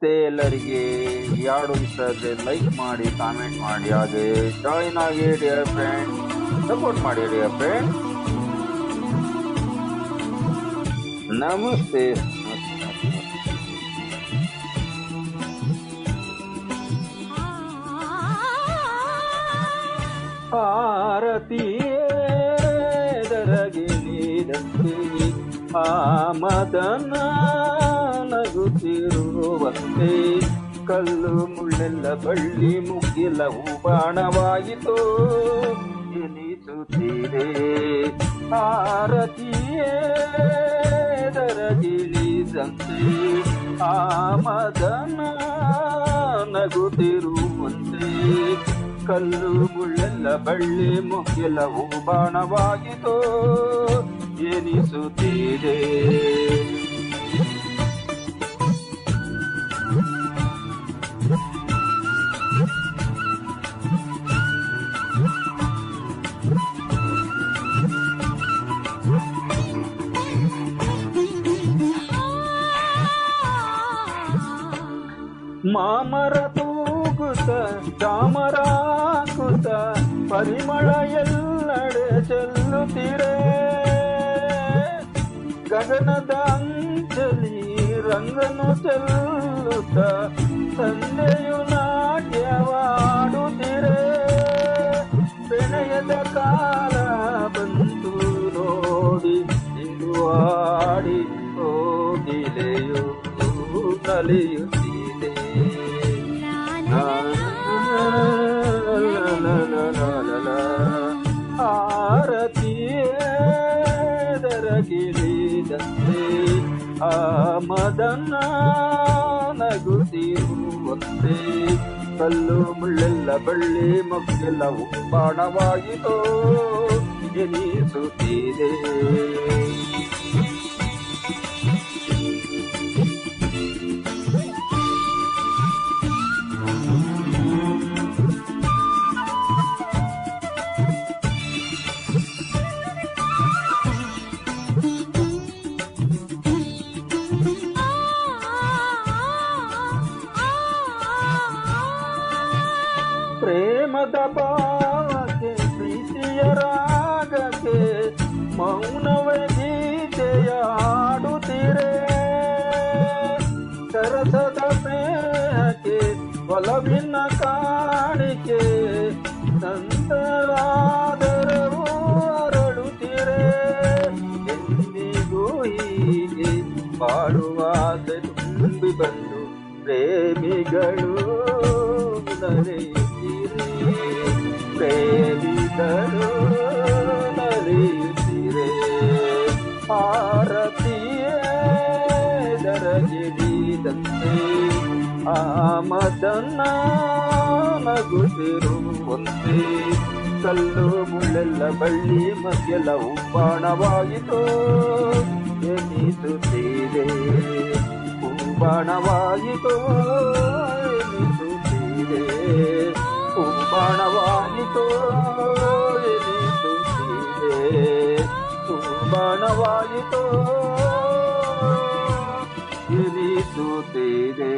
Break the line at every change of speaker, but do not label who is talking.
ನಮಸ್ತೆ ಎಲ್ಲರಿಗೆ. ಯಾರು ಇಷ್ಟ ಆದರೆ ಲೈಕ್ ಮಾಡಿ, ಕಾಮೆಂಟ್ ಮಾಡಿ, ಹಾಗೆ ಜಾಯಿನ್ ಆಗಿ ಡಿಯರ್ ಫ್ರೆಂಡ್, ಸಪೋರ್ಟ್ ಮಾಡಿ ಡಿಯರ್ ಫ್ರೆಂಡ್. ನಮಸ್ತೆ. ಆರತಿಯೇ ದರಗಿಳಿದಂತೆ ಆ ಮದನ ನಗುತ್ತಿರುವಂತೆ ಕಲ್ಲು ಮುಳ್ಳೆಲ್ಲ ಬಳ್ಳಿ ಮುಗಿಲವು ಬಾಣವಾಯಿತು ಎನಿಸುತ್ತಿದೆ. ಆರತಿಯೇ ದರಗಿಳಿದಂತೆ ಆ ಮದನ ನಗುತ್ತಿರುವಂತೆ ಕಲ್ಲು ಮುಳ್ಳೆಲ್ಲ ಬಳ್ಳಿ ಮುಗಿಲವು ಬಾಣವಾಯಿತು ಎನಿಸುತ್ತಿದೆ. ಮಾಮರ ತೂಗುತ್ತ ಚಾಮರಾಕುತ್ತ ಪರಿಮಳ ಎಲ್ಲೆಡೆ ಚೆಲ್ಲುತ್ತಿರೆ. ಗಗನದ ಅಂಚಲಿ ರಂಗನು ಚೆಲ್ಲುತ್ತ ಸಂಜೆಯು ನಾಟ್ಯವಾಡುತ್ತಿರೆ. ಪ್ರಣಯದ ಕಾಲ ಬಂತು ನೋಡಿ ನಿರುವಾಡಿ ಹೋಗಿಲೆಯು ನಲಿಯುತ್ತಿದೆ. ಆರತಿಯೇ ದರಗಿಳಿದಂತೆ ಆ ಮದನ ನಗುತ್ತಿರುವಂತೆ ಕಲ್ಲು ಮುಳ್ಳೆಲ್ಲ ಬಳ್ಳಿ ಮುಗಿಲವು ಬಾಣವಾಯಿತು ಎನಿಸುತ್ತಿದೆ. ಪ್ರೇಮದ ಭಾವಕ್ಕೆ ಪ್ರೀತಿಯ ರಾಗಕ್ಕೆ ಮೌನವೇ ಗೀತೆಯ ಹಾಡುತ್ತೀರೆ. ಸರಸದ ಪ್ರೇಮಕ್ಕೆ ಒಲವಿನ ಕಾಣಿಕೆ ಸಂತರಾದರವು ಅರಳುತ್ತೀರೆ. ಎಂದಿಗೂ ಹೀಗೆ ಬಾಳುವ ಆಸೆ ತುಂಬಿ ಬಂದು ಪ್ರೇಮಿಗಳು ಪ್ರೇಮಿಗಳು ನಲಿಯುತ್ತಿರೆ. ಆರತಿಯೇ ದರಗಿಳಿದಂತೆ ಆ ಮದನ ನಗುತ್ತಿರುವಂತೆ ಕಲ್ಲು ಮುಳ್ಳೆಲ್ಲ ಬಳ್ಳಿ ಮಗ್ಗೆಲವು ಬಾಣವಾಯಿತು ಎನಿಸುತ್ತಿದೆ. ಬಾಣವಾಯಿತು ಎನಿಸುತ್ತಿದೆ. ಬಾಣವಾಯಿತು ಎನಿಸುತ್ತಿದೆ. ಬಾಣವಾಯಿತು ಎನಿಸುತ್ತಿದೆ.